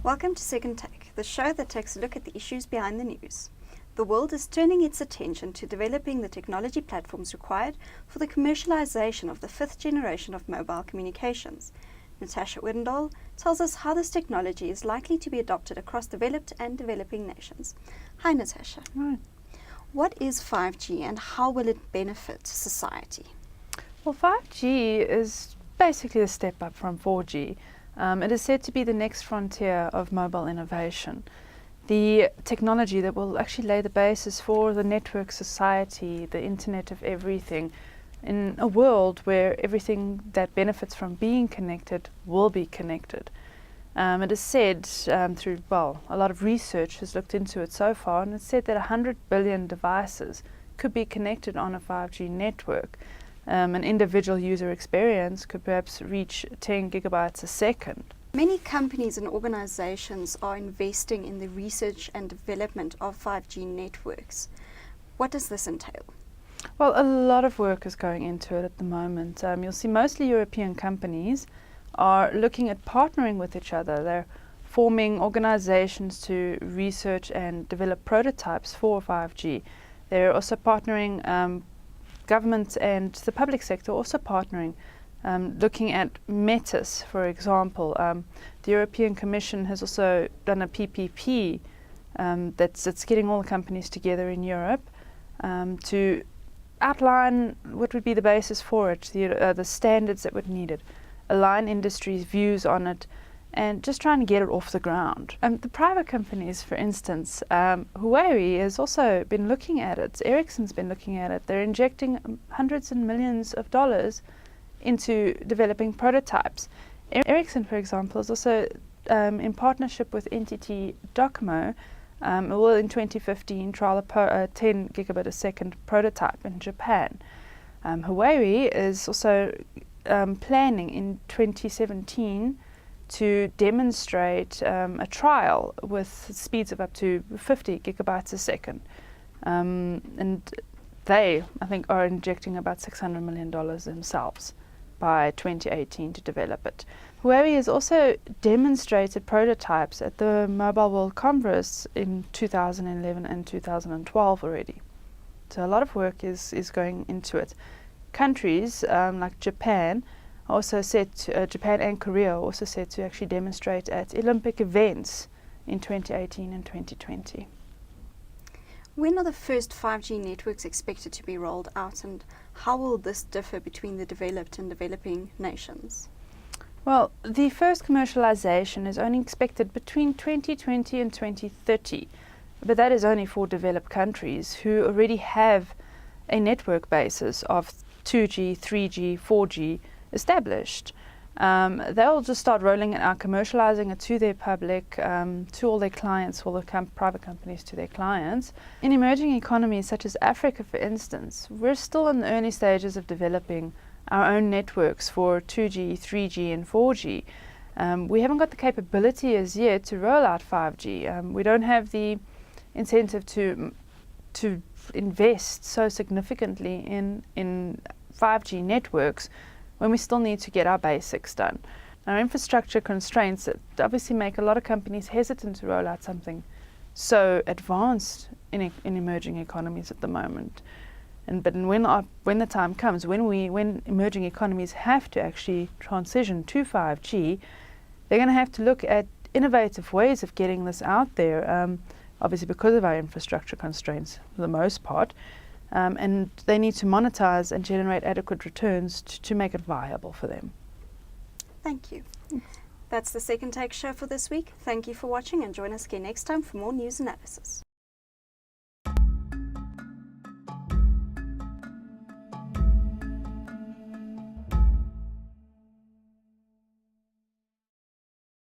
Welcome to Second Take, the show that takes a look at the issues behind the news. The world is turning its attention to developing the technology platforms required for the commercialization of the fifth generation of mobile communications. Natasha Odendaal tells us how this technology is likely to be adopted across developed and developing nations. Hi Natasha. Right. What is 5G and how will it benefit society? Well, 5G is basically a step up from 4G. It is said to be the next frontier of mobile innovation. The technology that will actually lay the basis for the network society, the Internet of Everything, in a world where everything that benefits from being connected will be connected. It is said through, a lot of research has looked into it so far, and it's said that 100 billion devices could be connected on a 5G network. An individual user experience could perhaps reach 10 gigabytes a second. Many companies and organizations are investing in the research and development of 5G networks. What does this entail? Well, a lot of work is going into it at the moment. You'll see mostly European companies are looking at partnering with each other. They're forming organizations to research and develop prototypes for 5G. They're also partnering, government and the public sector also partnering, looking at metas, for example. The European Commission has also done a PPP that's getting all the companies together in Europe to outline what would be the basis for it, the standards that would be needed, align industry's views on it, and just trying to get it off the ground. The private companies, for instance, Huawei has also been looking at it. Ericsson's been looking at it. They're injecting hundreds and millions of dollars into developing prototypes. Ericsson, for example, is also in partnership with NTT Docomo, will in 2015 trial a 10 gigabit a second prototype in Japan. Huawei is also planning in 2017 to demonstrate a trial with speeds of up to 50 gigabytes a second. And they, I think, are injecting about $600 million themselves by 2018 to develop it. Huawei has also demonstrated prototypes at the Mobile World Congress in 2011 and 2012 already. So a lot of work is going into it. Countries like Japan also set Japan and Korea are also set to actually demonstrate at Olympic events in 2018 and 2020. When are the first 5G networks expected to be rolled out, and how will this differ between the developed and developing nations? Well, the first commercialization is only expected between 2020 and 2030, but that is only for developed countries who already have a network basis of 2G, 3G, 4G established. They'll just start rolling it out, commercializing it to their public, to all their clients, all the private companies to their clients. In emerging economies such as Africa, for instance, we're still in the early stages of developing our own networks for 2G, 3G and 4G. We haven't got the capability as yet to roll out 5G. We don't have the incentive to invest so significantly in 5G networks when we still need to get our basics done. Our infrastructure constraints obviously make a lot of companies hesitant to roll out something so advanced in emerging economies at the moment. But when the time comes, when emerging economies have to actually transition to 5G, they're going to have to look at innovative ways of getting this out there, obviously because of our infrastructure constraints for the most part. And they need to monetize and generate adequate returns to make it viable for them. Thank you. That's the Second Take show for this week. Thank you for watching and join us again next time for more news analysis.